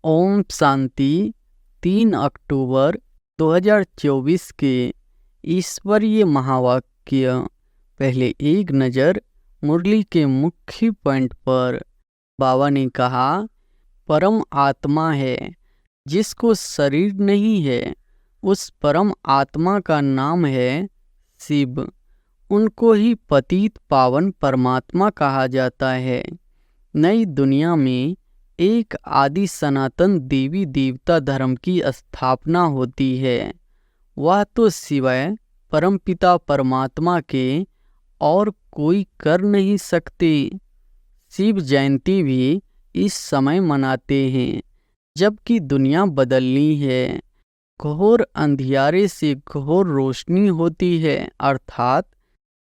ओम शांति। 3 अक्टूबर 2024 के ईश्वरीय महावाक्य। पहले एक नज़र मुरली के मुख्य पॉइंट पर। बाबा ने कहा, परम आत्मा है जिसको शरीर नहीं है, उस परम आत्मा का नाम है शिव। उनको ही पतित पावन परमात्मा कहा जाता है। नई दुनिया में एक आदि सनातन देवी देवता धर्म की स्थापना होती है। वह तो सिवाय परमपिता परमात्मा के और कोई कर नहीं सकते। शिव जयंती भी इस समय मनाते हैं जबकि दुनिया बदलनी है। घोर अंधियारे से घोर रोशनी होती है, अर्थात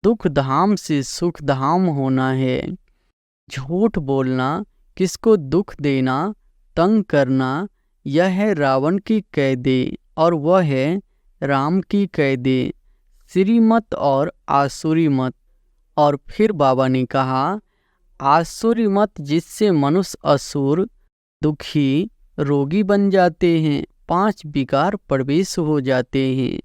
दुख धाम से सुख धाम होना है। झूठ बोलना, किसको दुख देना, तंग करना, यह है रावण की कैदे और वह है राम की कैदे, श्रीमत और आसुरी मत। और फिर बाबा ने कहा, आसुरी मत जिससे मनुष्य असुर, दुखी, रोगी बन जाते हैं, 5 विकार प्रवेश हो जाते हैं।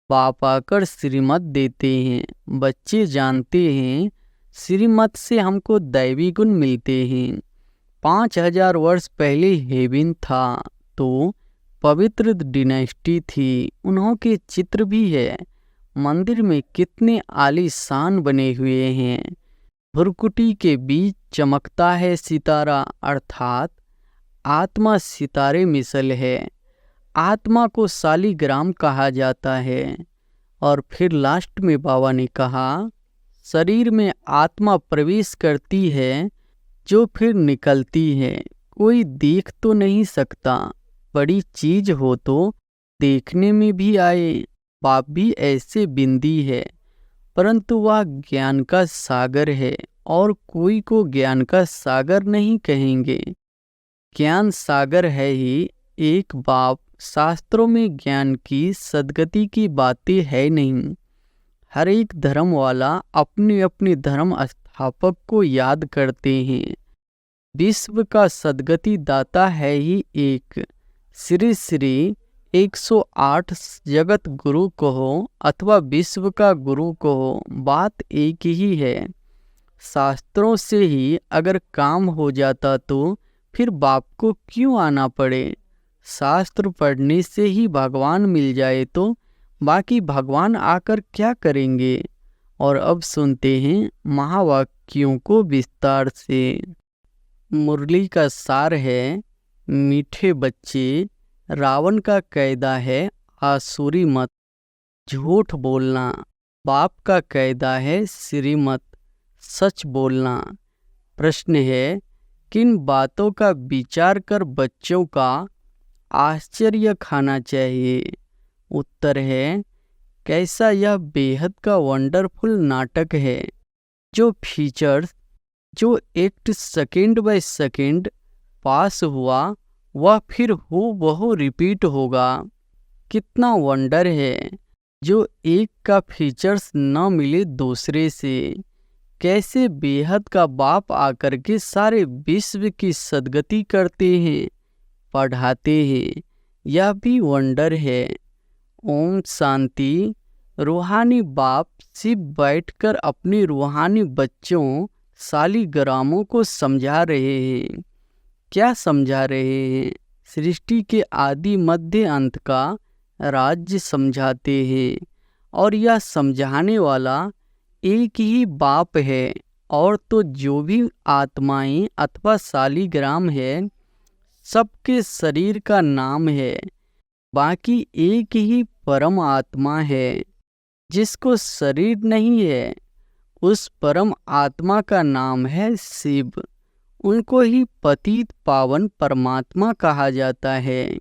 बाप आकर श्रीमत देते हैं, बच्चे जानते हैं श्रीमत से हमको दैवी गुण मिलते हैं। 5000 वर्ष पहले हेवन था तो पवित्र डिनेस्टी थी, उन्हों के चित्र भी है। मंदिर में कितने आलीशान बने हुए हैं। भुरकुटी के बीच चमकता है सितारा, अर्थात आत्मा सितारे मिसल है। आत्मा को शालिग्राम कहा जाता है। और फिर लास्ट में बाबा ने कहा, शरीर में आत्मा प्रवेश करती है जो फिर निकलती है। कोई देख तो नहीं सकता, बड़ी चीज हो तो देखने में भी आए। बाप भी ऐसे बिंदी है, परंतु वह ज्ञान का सागर है और कोई को ज्ञान का सागर नहीं कहेंगे। ज्ञान सागर है ही एक बाप। शास्त्रों में ज्ञान की सद्गति की बातें है नहीं। हर एक धर्म वाला अपने अपने धर्म स्थापक को याद करते हैं। विश्व का सद्गति दाता है ही एक। श्री श्री 108 जगत गुरु कहो अथवा विश्व का गुरु कहो, बात एक ही है। शास्त्रों से ही अगर काम हो जाता तो फिर बाप को क्यों आना पड़े। शास्त्र पढ़ने से ही भगवान मिल जाए तो बाकी भगवान आकर क्या करेंगे। और अब सुनते हैं महावाक्यों को विस्तार से। मुरली का सार है, मीठे बच्चे, रावण का कैदा है आसुरी मत। झूठ बोलना, बाप का कैदा है श्रीमत। सच बोलना। प्रश्न है, किन बातों का विचार कर बच्चों का आश्चर्य खाना चाहिए। उत्तर है, कैसा यह बेहद का वंडरफुल नाटक है। जो फीचर्स, जो एक्ट सेकेंड बाय सेकेंड पास हुआ वह फिर वो रिपीट होगा। कितना वंडर है जो एक का फीचर्स न मिले दूसरे से। कैसे बेहद का बाप आकर के सारे विश्व की सद्गति करते हैं, पढ़ाते हैं, यह भी वंडर है। ओम शांति। रूहानी बाप शिव बैठकर अपने रूहानी बच्चों शालिग्रामों को समझा रहे हैं। क्या समझा रहे हैं? सृष्टि के आदि मध्य अंत का राज्य समझाते हैं। और यह समझाने वाला एक ही बाप है। और तो जो भी आत्माएं अथवा शालिग्राम है, सबके शरीर का नाम है। बाकी एक ही परम आत्मा है जिसको शरीर नहीं है। उस परम आत्मा का नाम है शिव। उनको ही पतित पावन परमात्मा कहा जाता है।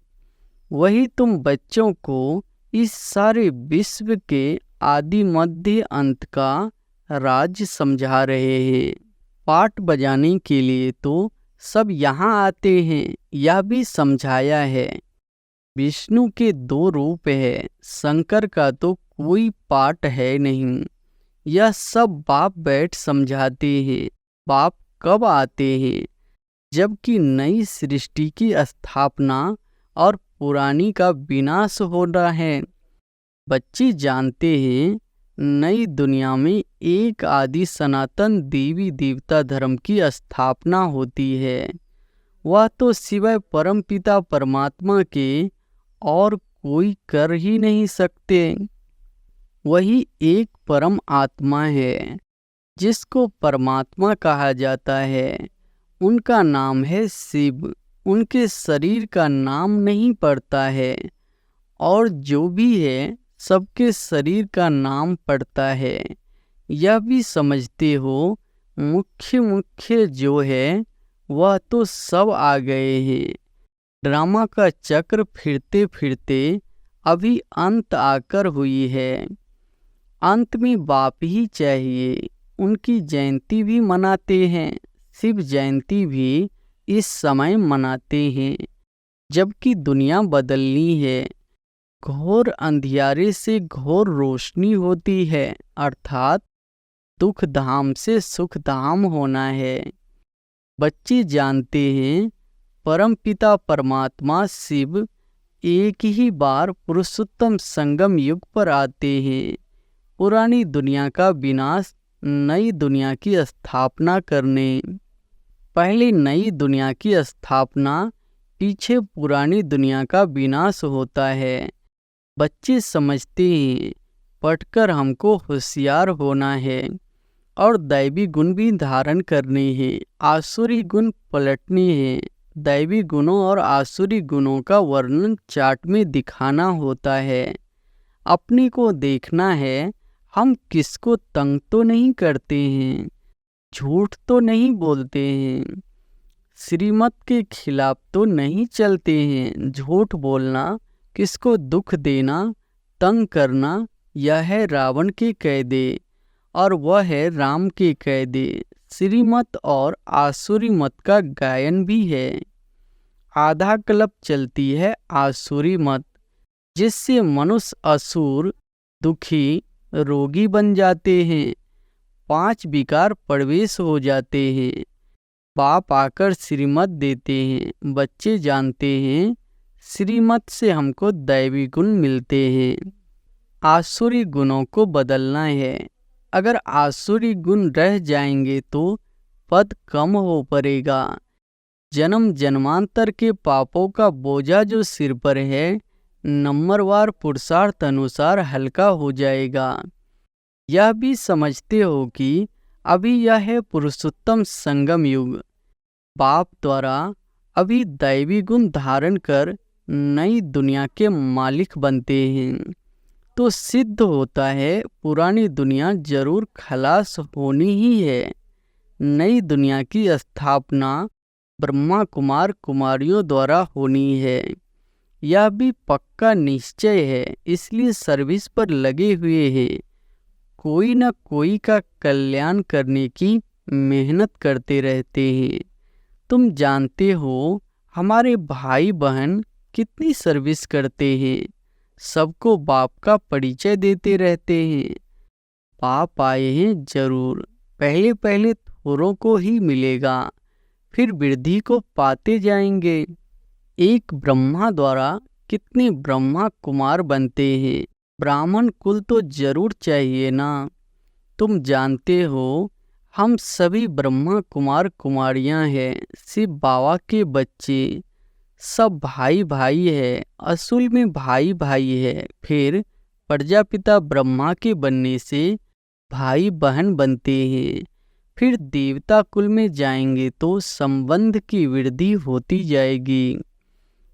वही तुम बच्चों को इस सारे विश्व के आदि मध्य अंत का राज्य समझा रहे हैं। पाठ बजाने के लिए तो सब यहाँ आते हैं, यह भी समझाया है। विष्णु के 2 रूप है, शंकर का तो कोई पाठ है नहीं। यह सब बाप बैठ समझाते हैं। बाप कब आते हैं? जबकि नई सृष्टि की स्थापना और पुरानी का विनाश हो रहा है। बच्चे जानते हैं नई दुनिया में एक आदि सनातन देवी देवता धर्म की स्थापना होती है। वह तो सिवाय परमपिता परमात्मा के और कोई कर ही नहीं सकते। वही एक परम आत्मा है जिसको परमात्मा कहा जाता है। उनका नाम है शिव। उनके शरीर का नाम नहीं पड़ता है, और जो भी है सबके शरीर का नाम पड़ता है। यह भी समझते हो मुख्य मुख्य जो है वह तो सब आ गए हैं। ड्रामा का चक्र फिरते फिरते अभी अंत आकर हुई है। अंत में बाप ही चाहिए। उनकी जयंती भी मनाते हैं। शिव जयंती भी इस समय मनाते हैं, जबकि दुनिया बदलनी है। घोर अंधियारे से घोर रोशनी होती है, अर्थात दुख धाम से सुख धाम होना है। बच्चे जानते हैं परमपिता परमात्मा शिव एक ही बार पुरुषोत्तम संगम युग पर आते हैं, पुरानी दुनिया का विनाश, नई दुनिया की स्थापना करने। पहले नई दुनिया की स्थापना, पीछे पुरानी दुनिया का विनाश होता है। बच्चे समझते हैं पढ़कर हमको होशियार होना है और दैवी गुण भी धारण करने हैं, आसुरी गुण पलटने हैं। दैवी गुणों और आसुरी गुणों का वर्णन चार्ट में दिखाना होता है। अपने को देखना है हम किसको तंग तो नहीं करते हैं, झूठ तो नहीं बोलते हैं, श्रीमत के खिलाफ तो नहीं चलते हैं। झूठ बोलना, किसको दुख देना, तंग करना, यह है रावण के कायदे और वह है राम के कायदे। श्रीमत और आसुरी मत का गायन भी है। आधा कल्प चलती है आसुरी मत, जिससे मनुष्य असुर, दुखी, रोगी बन जाते हैं। 5 विकार प्रवेश हो जाते हैं। बाप आकर श्रीमत देते हैं। बच्चे जानते हैं श्रीमत से हमको दैवी गुण मिलते हैं। आसुरी गुणों को बदलना है। अगर आसुरी गुण रह जाएंगे तो पद कम हो पड़ेगा। जन्म जन्मांतर के पापों का बोझा जो सिर पर है, नंबरवार पुरुषार्थ अनुसार हल्का हो जाएगा। यह भी समझते हो कि अभी यह है पुरुषोत्तम संगम युग। बाप द्वारा अभी दैवी गुण धारण कर नई दुनिया के मालिक बनते हैं, तो सिद्ध होता है पुरानी दुनिया जरूर खलास होनी ही है। नई दुनिया की स्थापना ब्रह्मा कुमार कुमारियों द्वारा होनी है। यह भी पक्का निश्चय है, इसलिए सर्विस पर लगे हुए हैं। कोई न कोई का कल्याण करने की मेहनत करते रहते हैं। तुम जानते हो हमारे भाई बहन कितनी सर्विस करते हैं, सबको बाप का परिचय देते रहते हैं। बाप आए हैं जरूर, पहले पहले थोरों को ही मिलेगा, फिर वृद्धि को पाते जाएंगे। एक ब्रह्मा द्वारा कितने ब्रह्मा कुमार बनते हैं। ब्राह्मण कुल तो जरूर चाहिए ना। तुम जानते हो हम सभी ब्रह्मा कुमार कुमारियां हैं। शिव बाबा के बच्चे सब भाई भाई है, असल में भाई भाई है। फिर प्रजापिता ब्रह्मा के बनने से भाई बहन बनते हैं। फिर देवता कुल में जाएंगे तो संबंध की वृद्धि होती जाएगी।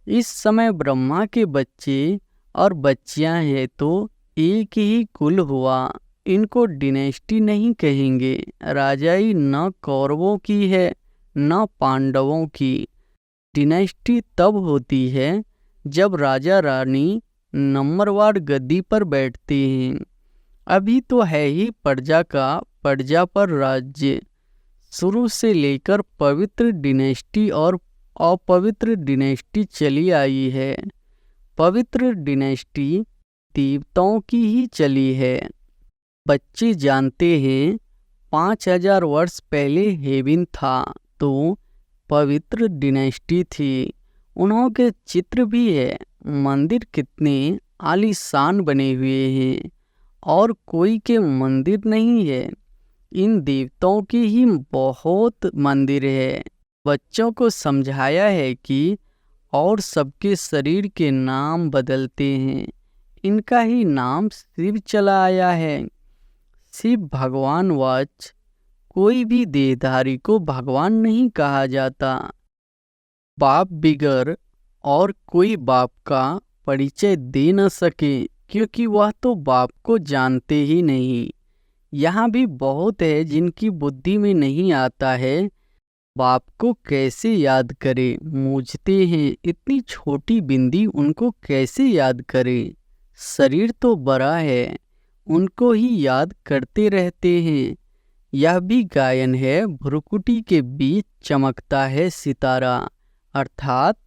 इस समय ब्रह्मा के बच्चे और बच्चियां हैं तो एक ही कुल हुआ। इनको डिनेस्टी नहीं कहेंगे। राजाई न कौरवों की है न पांडवों की। डिनेस्टी तब होती है जब राजा रानी नंबरवार गद्दी पर बैठते हैं। अभी तो है ही प्रजा का प्रजा पर राज्य। शुरू से लेकर पवित्र डिनेस्टी और अपवित्र डिनेस्टी चली आई है। पवित्र डिनेस्टी देवताओं की ही चली है। बच्चे जानते हैं 5000 वर्ष पहले हेवन था तो पवित्र डिनेस्टी थी। उन्हों के चित्र भी है। मंदिर कितने आलीशान बने हुए हैं और कोई के मंदिर नहीं है। इन देवताओं की ही बहुत मंदिर है। बच्चों को समझाया है कि और सबके शरीर के नाम बदलते हैं, इनका ही नाम शिव चला आया है। शिव भगवान वाच कोई भी देहधारी को भगवान नहीं कहा जाता। बाप बिगर और कोई बाप का परिचय दे न सके, क्योंकि वह तो बाप को जानते ही नहीं। यहाँ भी बहुत है जिनकी बुद्धि में नहीं आता है बाप को कैसे याद करे। मूझते हैं इतनी छोटी बिंदी उनको कैसे याद करे। शरीर तो बड़ा है, उनको ही याद करते रहते हैं। यह भी गायन है, भ्रुकुटी के बीच चमकता है सितारा, अर्थात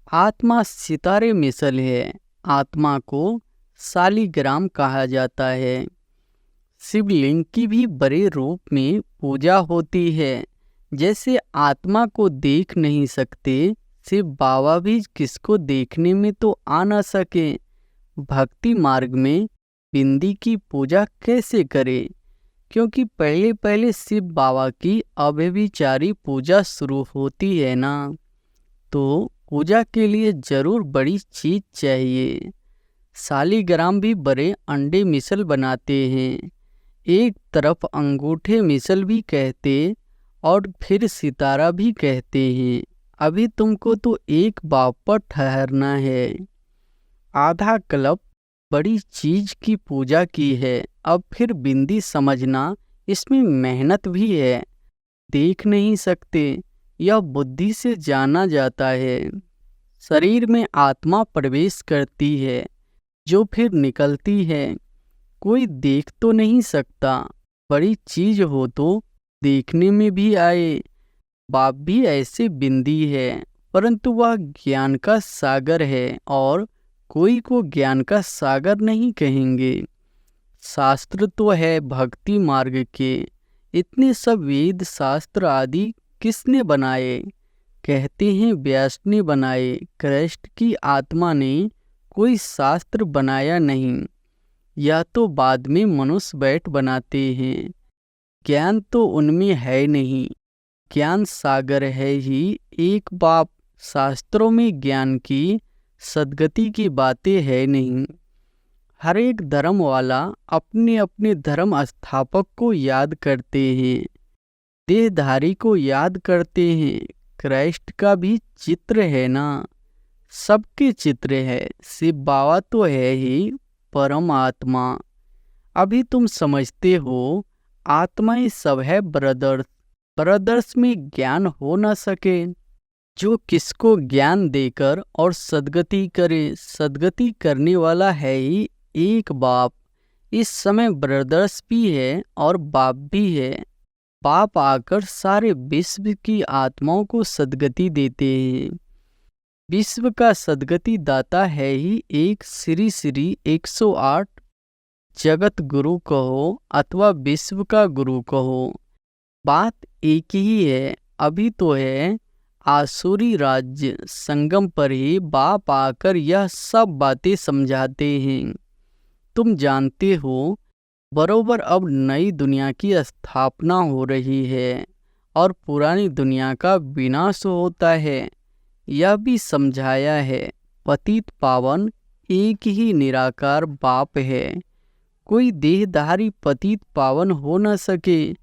आत्मा सितारे मिसल है। आत्मा को शालिग्राम कहा जाता है। शिवलिंग की भी बड़े रूप में पूजा होती है। जैसे आत्मा को देख नहीं सकते, शिव बाबा भी किसको देखने में तो आ ना सके। भक्ति मार्ग में बिंदी की पूजा कैसे करें, क्योंकि पहले पहले शिव बाबा की अव्यभिचारी पूजा शुरू होती है ना, तो पूजा के लिए जरूर बड़ी चीज चाहिए। शालिग्राम भी बड़े अंडे मिसल बनाते हैं। एक तरफ अंगूठे मिसल भी कहते और फिर सितारा भी कहते हैं। अभी तुमको तो एक बाप पर ठहरना है। आधा कल्प बड़ी चीज की पूजा की है, अब फिर बिंदी समझना, इसमें मेहनत भी है। देख नहीं सकते, यह बुद्धि से जाना जाता है। शरीर में आत्मा प्रवेश करती है, जो फिर निकलती है। कोई देख तो नहीं सकता, बड़ी चीज हो तो देखने में भी आए। बाप भी ऐसे बिंदी है, परंतु वह ज्ञान का सागर है और कोई को ज्ञान का सागर नहीं कहेंगे। शास्त्र तो है भक्ति मार्ग के, इतने सब वेद शास्त्र आदि किसने बनाए? कहते हैं व्यास ने बनाए। कृष्ण की आत्मा ने कोई शास्त्र बनाया नहीं, या तो बाद में मनुष्य बैठ बनाते हैं। ज्ञान तो उनमें है नहीं, ज्ञान सागर है ही एक बाप। शास्त्रों में ज्ञान की सद्गति की बातें है नहीं। हर एक धर्म वाला अपने अपने धर्म स्थापक को याद करते हैं, देहधारी को याद करते हैं। कृष्ण का भी चित्र है ना, सबके चित्र है। शिव बाबा तो है ही परमात्मा। अभी तुम समझते हो आत्माएं सब है ब्रदर्स। ब्रदर्स में ज्ञान हो न सके, जो किसको ज्ञान देकर और सद्गति करे। सद्गति करने वाला है ही एक बाप। इस समय ब्रदर्स भी है और बाप भी है। बाप आकर सारे विश्व की आत्माओं को सद्गति देते हैं। विश्व का सद्गति दाता है ही एक श्री श्री 108 जगत गुरु कहो अथवा विश्व का गुरु कहो, बात एक ही है। अभी तो है आसुरी राज्य संगम पर ही बाप आकर यह सब बातें समझाते हैं। तुम जानते हो बरोबर अब नई दुनिया की स्थापना हो रही है और पुरानी दुनिया का विनाश होता है। यह भी समझाया है पतित पावन एक ही निराकार बाप है। कोई देहधारी पतित पावन हो न सके।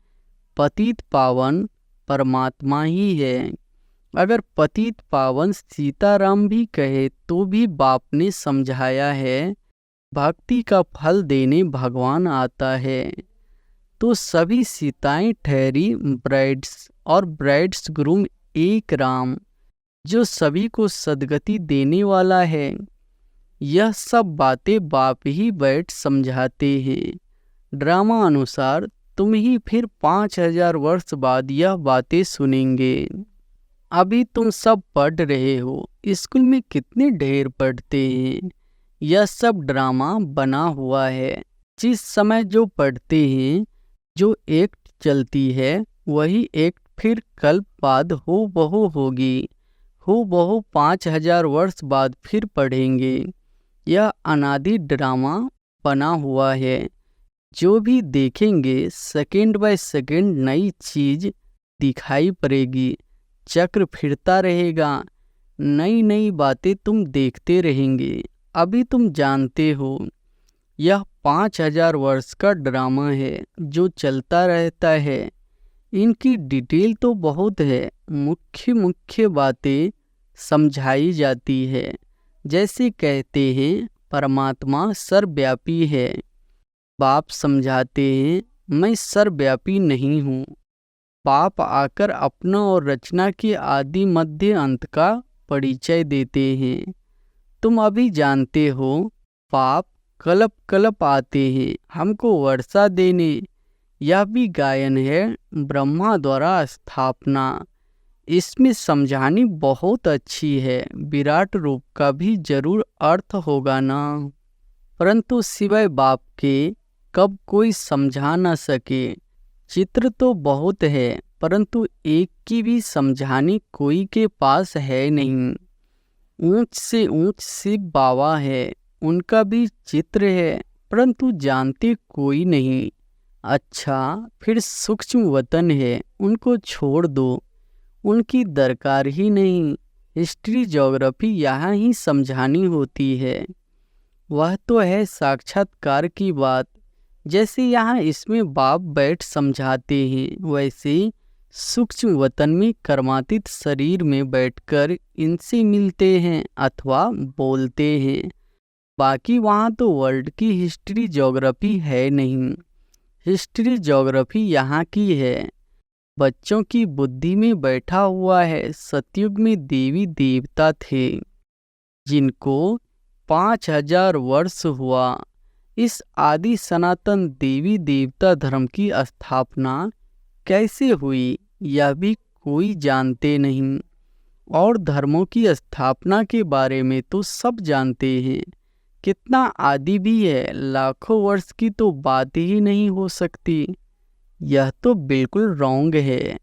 पतित पावन परमात्मा ही है। अगर पतित पावन सीताराम भी कहे तो भी बाप ने समझाया है भक्ति का फल देने भगवान आता है। तो सभी सीताएं ठहरी ब्राइड्स और ब्राइड्स ग्रूम एक राम, जो सभी को सद्गति देने वाला है। यह सब बातें बाप ही बैठ समझाते हैं। ड्रामा अनुसार तुम ही फिर 5000 वर्ष बाद यह बातें सुनेंगे। अभी तुम सब पढ़ रहे हो, स्कूल में कितने ढेर पढ़ते हैं। यह सब ड्रामा बना हुआ है। जिस समय जो पढ़ते हैं, जो एक्ट चलती है वही एक्ट फिर कल्प बाद हूबहू होगी, हूबहू 5000 वर्ष बाद फिर पढ़ेंगे। यह अनादि ड्रामा बना हुआ है। जो भी देखेंगे सेकंड बाय सेकंड नई चीज दिखाई पड़ेगी। चक्र फिरता रहेगा, नई नई बातें तुम देखते रहेंगे। अभी तुम जानते हो यह 5000 वर्ष का ड्रामा है जो चलता रहता है। इनकी डिटेल तो बहुत है, मुख्य मुख्य बातें समझाई जाती है। जैसे कहते हैं परमात्मा सर्वव्यापी है, बाप समझाते हैं मैं सर्वव्यापी नहीं हूँ। बाप आकर अपना और रचना के आदि मध्य अंत का परिचय देते हैं। तुम अभी जानते हो बाप कल्प कल्प आते हैं हमको वर्षा देने। यह भी गायन है ब्रह्मा द्वारा स्थापना। इसमें समझानी बहुत अच्छी है। विराट रूप का भी जरूर अर्थ होगा ना, परंतु सिवाय बाप के कब कोई समझा न सके। चित्र तो बहुत है परंतु एक की भी समझानी कोई के पास है नहीं। ऊंच से ऊंच शिव बाबा है, उनका भी चित्र है परंतु जानते कोई नहीं। अच्छा फिर सूक्ष्म वतन है, उनको छोड़ दो, उनकी दरकार ही नहीं। हिस्ट्री ज्योग्राफी यहाँ ही समझानी होती है। वह तो है साक्षात्कार की बात। जैसे यहाँ इसमें बाप बैठ समझाते हैं, वैसे सूक्ष्म वतन में कर्मातीत शरीर में बैठकर इनसे मिलते हैं अथवा बोलते हैं। बाकी वहाँ तो वर्ल्ड की हिस्ट्री ज्योग्राफी है नहीं। हिस्ट्री ज्योग्राफी यहाँ की है, बच्चों की बुद्धि में बैठा हुआ है। सतयुग में देवी देवता थे जिनको 5000 वर्ष हुआ। इस आदि सनातन देवी देवता धर्म की स्थापना कैसे हुई यह भी कोई जानते नहीं। और धर्मों की स्थापना के बारे में तो सब जानते हैं। कितना आदि भी है, लाखों वर्ष की तो बात ही नहीं हो सकती। यह तो बिल्कुल रॉन्ग है,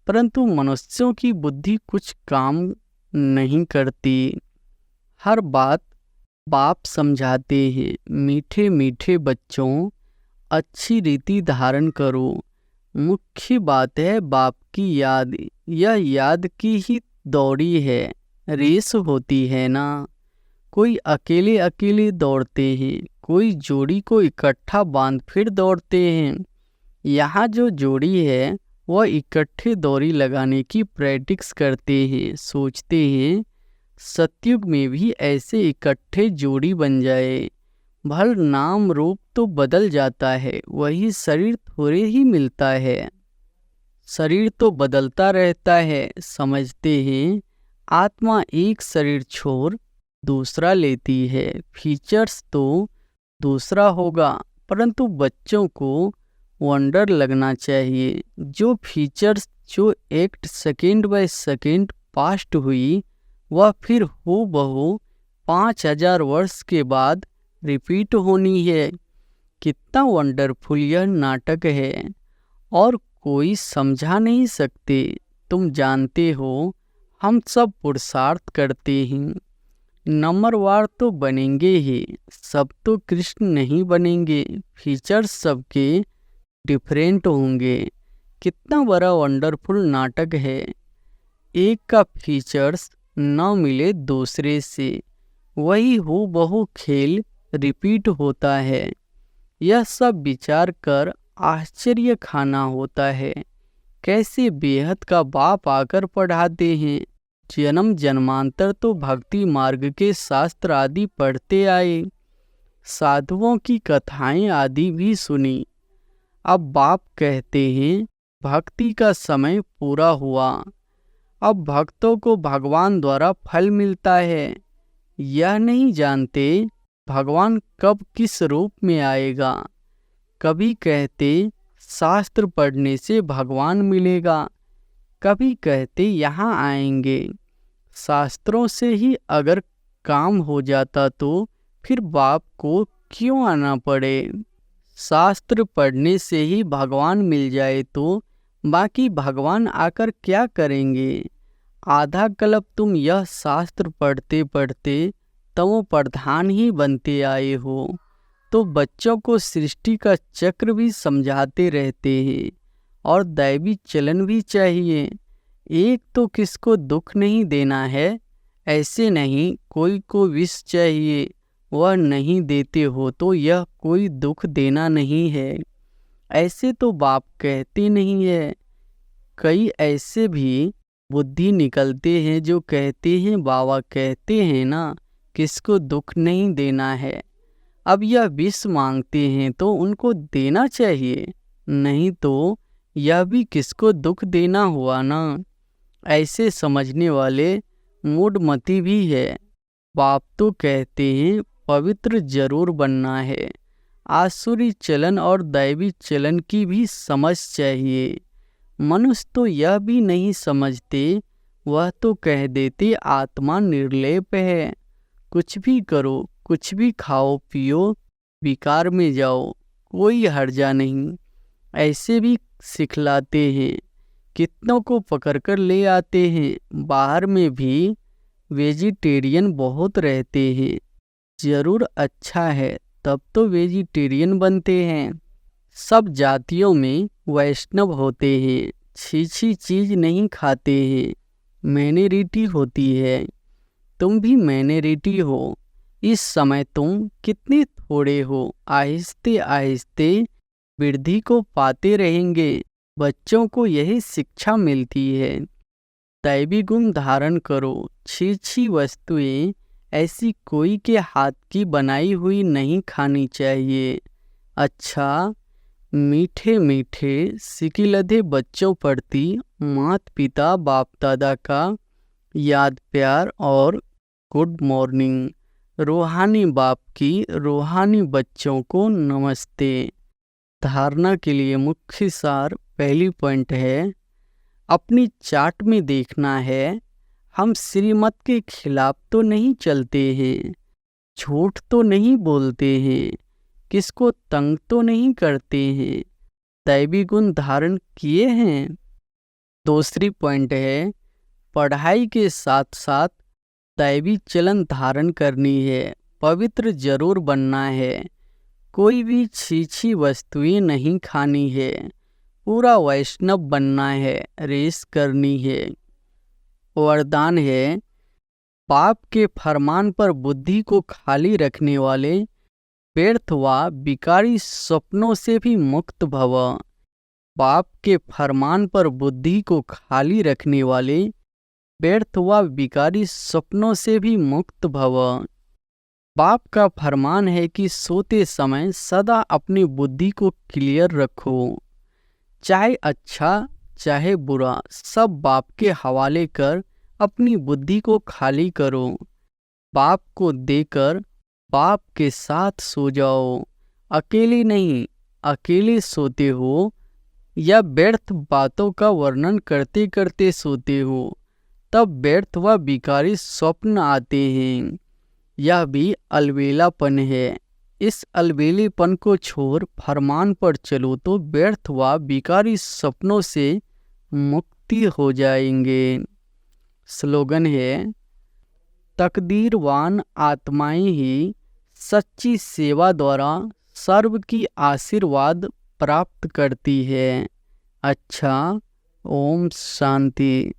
परंतु मनुष्यों की बुद्धि कुछ काम नहीं करती। हर बात बाप समझाते हैं, मीठे मीठे बच्चों अच्छी रीति धारण करो। मुख्य बात है बाप की याद। यह याद की ही दौड़ी है, रेस होती है ना। कोई अकेले अकेले दौड़ते हैं, कोई जोड़ी को इकट्ठा बांध फिर दौड़ते हैं। यहाँ जो जोड़ी है वह इकट्ठे दौरी लगाने की प्रैक्टिस करते हैं। सोचते हैं सतयुग में भी ऐसे इकट्ठे जोड़ी बन जाए। भल नाम रूप तो बदल जाता है, वही शरीर थोड़े ही मिलता है। शरीर तो बदलता रहता है। समझते हैं आत्मा एक शरीर छोड़ दूसरा लेती है। फीचर्स तो दूसरा होगा, परंतु बच्चों को वंडर लगना चाहिए। जो फीचर्स जो act second by second past हुई वह फिर हूबहू 5000 वर्ष के बाद रिपीट होनी है। कितना वंडरफुल यह नाटक है और कोई समझा नहीं सकते। तुम जानते हो हम सब पुरुषार्थ करते हैं, नंबरवार तो बनेंगे ही। सब तो कृष्ण नहीं बनेंगे, फीचर्स सबके डिफरेंट होंगे। कितना बड़ा वंडरफुल नाटक है। एक का फीचर्स न मिले दूसरे से, वही हूबहू खेल रिपीट होता है। यह सब विचार कर आश्चर्य खाना होता है। कैसे बेहद का बाप आकर पढ़ाते हैं। जन्म जन्मांतर तो भक्ति मार्ग के शास्त्र आदि पढ़ते आए, साधुओं की कथाएं आदि भी सुनी। अब बाप कहते हैं भक्ति का समय पूरा हुआ, अब भक्तों को भगवान द्वारा फल मिलता है। यह नहीं जानते भगवान कब किस रूप में आएगा। कभी कहते शास्त्र पढ़ने से भगवान मिलेगा, कभी कहते यहाँ आएंगे। शास्त्रों से ही अगर काम हो जाता तो फिर बाप को क्यों आना पड़े। शास्त्र पढ़ने से ही भगवान मिल जाए तो बाकी भगवान आकर क्या करेंगे। आधा कल्प तुम यह शास्त्र पढ़ते पढ़ते तमो प्रधान ही बनते आए हो, तो बच्चों को सृष्टि का चक्र भी समझाते रहते हैं और दैवी चलन भी चाहिए। एक तो किसको दुख नहीं देना है, ऐसे नहीं कोई को विष चाहिए वह नहीं देते हो तो यह कोई दुख देना नहीं है, ऐसे तो बाप कहते नहीं है। कई ऐसे भी बुद्धि निकलते हैं जो कहते हैं बाबा कहते हैं ना किसको दुख नहीं देना है। अब यह विष मांगते हैं तो उनको देना चाहिए, नहीं तो यह भी किसको दुख देना हुआ ना। ऐसे समझने वाले मूढ़मती भी है। बाप तो कहते हैं पवित्र जरूर बनना है। आसुरी चलन और दैवी चलन की भी समझ चाहिए। मनुष्य तो यह भी नहीं समझते, वह तो कह देते आत्मा निर्लेप है, कुछ भी करो कुछ भी खाओ पियो विकार में जाओ कोई हर्जा नहीं, ऐसे भी सिखलाते हैं। कितनों को पकड़कर ले आते हैं। बाहर में भी वेजिटेरियन बहुत रहते हैं, जरूर अच्छा है तब तो वेजिटेरियन बनते हैं। सब जातियों में वैष्णव होते हैं, छी चीज नहीं खाते हैं, मैनोरिटी होती है। तुम भी मैनोरिटी हो। इस समय तुम कितने थोड़े हो, आहिस्ते आहिस्ते वृद्धि को पाते रहेंगे। बच्चों को यही शिक्षा मिलती है। दैवी गुण धारण करो। छी वस्तुएं ऐसी कोई के हाथ की बनाई हुई नहीं खानी चाहिए। अच्छा, मीठे मीठे सिकिलधे बच्चों प्रति माता पिता बाप दादा का याद प्यार और गुड मॉर्निंग। रूहानी बाप की रूहानी बच्चों को नमस्ते। धारणा के लिए मुख्य सार पहली पॉइंट है, अपनी चार्ट में देखना है हम श्रीमत के खिलाफ तो नहीं चलते हैं, झूठ तो नहीं बोलते हैं, किसको तंग तो नहीं करते हैं, दैवी गुण धारण किए हैं। दूसरी पॉइंट है, पढ़ाई के साथ साथ दैवी चलन धारण करनी है, पवित्र जरूर बनना है, कोई भी छी वस्तुएं नहीं खानी है, पूरा वैष्णव बनना है, रेस करनी है। वरदान है, पाप के फरमान पर बुद्धि को खाली रखने वाले व्यर्थ व विकारी स्वप्नों से भी मुक्त भव। पाप के फरमान पर बुद्धि को खाली रखने वाले व्यर्थ व विकारी स्वप्नों से भी मुक्त भव। बाप का फरमान है कि सोते समय सदा अपनी बुद्धि को क्लियर रखो, चाहे अच्छा चाहे बुरा सब बाप के हवाले कर अपनी बुद्धि को खाली करो। बाप को देकर बाप के साथ सो जाओ। अकेले नहीं, अकेले सोते हो या व्यर्थ बातों का वर्णन करते करते सोते हो तब व्यर्थ व विकारी स्वप्न आते हैं। यह भी अलबेलापन है। इस अलबेलेपन को छोड़ फरमान पर चलो तो व्यर्थ व विकारी सपनों से मुक्ति हो जाएंगे। स्लोगन है, तकदीरवान आत्माएं ही सच्ची सेवा द्वारा सर्व की आशीर्वाद प्राप्त करती है। अच्छा, ओम शांति।